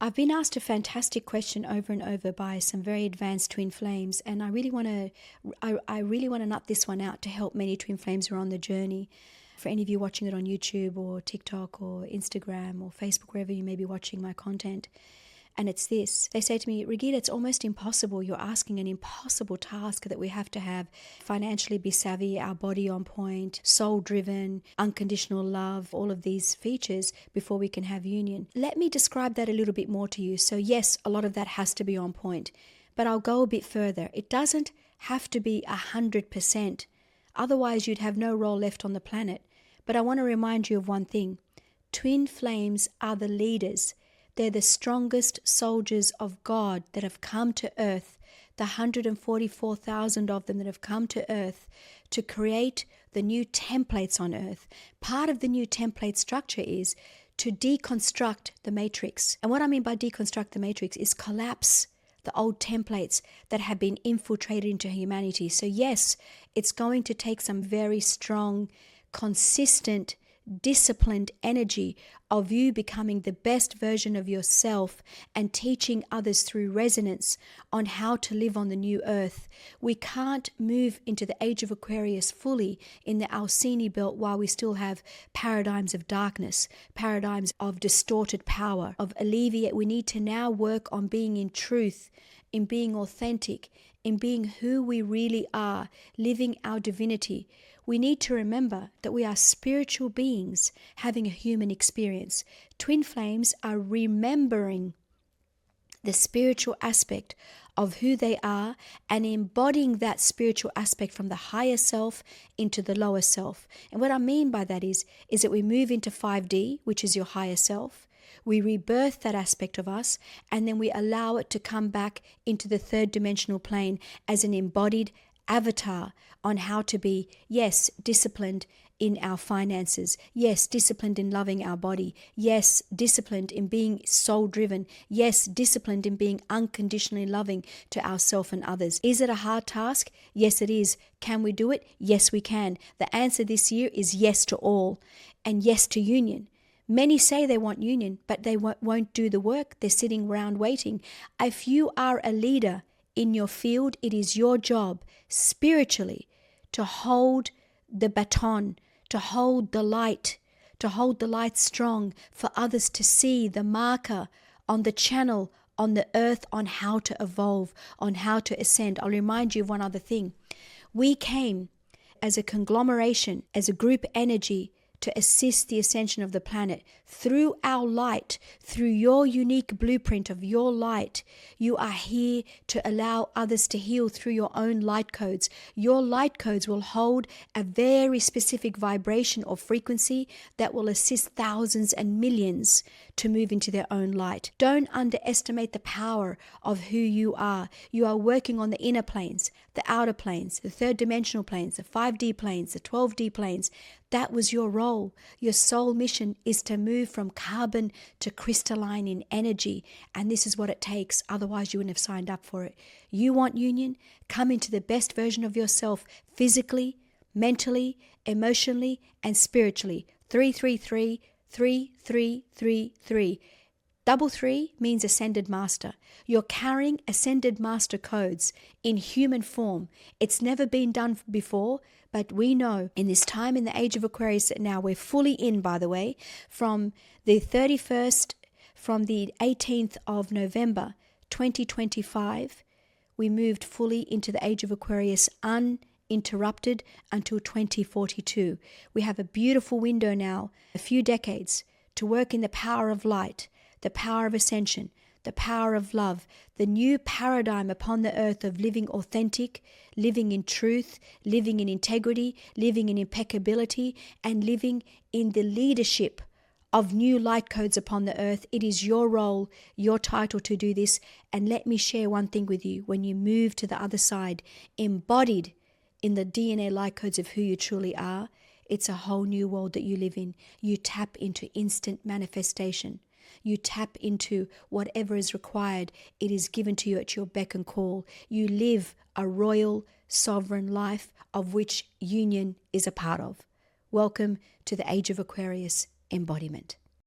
I've been asked a fantastic question over and over by some very advanced twin flames, and I really want to nut this one out to help many twin flames who are on the journey. For any of you watching it on YouTube or TikTok or Instagram or Facebook, wherever you may be watching my content. And it's this. They say to me, Raghida, it's almost impossible. You're asking an impossible task that we have to have financially be savvy, our body on point, soul-driven, unconditional love, all of these features before we can have union. Let me describe that a little bit more to you. So yes, a lot of that has to be on point, but I'll go a bit further. It doesn't have to be 100%. Otherwise, you'd have no role left on the planet. But I want to remind you of one thing. Twin flames are the leaders. They're the strongest soldiers of God that have come to earth, the 144,000 of them that have come to earth to create the new templates on earth. Part of the new template structure is to deconstruct the matrix. And what I mean by deconstruct the matrix is collapse the old templates that have been infiltrated into humanity. So yes, it's going to take some very strong, consistent, disciplined energy of you becoming the best version of yourself and teaching others through resonance on how to live on the new earth. We can't move into the age of Aquarius fully in the Alcini belt while we still have paradigms of darkness, paradigms of distorted power, of alleviate. We need to now work on being in truth, in being authentic, in being who we really are, living our divinity. We need to remember that we are spiritual beings having a human experience. Twin flames are remembering the spiritual aspect of who they are and embodying that spiritual aspect from the higher self into the lower self. And what I mean by that is that we move into 5D, which is your higher self. We rebirth that aspect of us, and then we allow it to come back into the third dimensional plane as an embodied avatar on how to be, yes, disciplined in our finances, yes, disciplined in loving our body, yes, disciplined in being soul-driven, yes, disciplined in being unconditionally loving to ourselves and others. Is it a hard task? Yes, it is. Can we do it? Yes, we can. The answer this year is yes to all and yes to union. Many say they want union, but they won't do the work. They're sitting around waiting. If you are a leader in your field, it is your job spiritually to hold the baton, to hold the light strong for others to see the marker on the channel, on the earth, on how to evolve, on how to ascend. I'll remind you of one other thing. We came as a conglomeration, as a group energy, to assist the ascension of the planet through our light, through your unique blueprint of your light. You are here to allow others to heal through your own light codes. Your light codes will hold a very specific vibration or frequency that will assist thousands and millions to move into their own light. Don't underestimate the power of who you are. You are working on the inner planes, the outer planes, the third dimensional planes, the 5D planes, the 12D planes. That was your role. Your soul mission is to move from carbon to crystalline in energy. And this is what it takes. Otherwise, you wouldn't have signed up for it. You want union? Come into the best version of yourself physically, mentally, emotionally, and spiritually. 333 3333. 33 means ascended master. You're carrying ascended master codes in human form. It's never been done before, but we know in this time in the age of Aquarius that now we're fully in, by the way, from the 31st, from the 18th of November 2025, we moved fully into the age of Aquarius uninterrupted until 2042. We have a beautiful window now, a few decades, to work in the power of light, the power of ascension, the power of love, the new paradigm upon the earth of living authentic, living in truth, living in integrity, living in impeccability, and living in the leadership of new light codes upon the earth. It is your role, your title to do this. And let me share one thing with you. When you move to the other side, embodied in the DNA light codes of who you truly are, it's a whole new world that you live in. You tap into instant manifestation. You tap into whatever is required. It is given to you at your beck and call. You live a royal, sovereign life of which union is a part of. Welcome to the Age of Aquarius embodiment.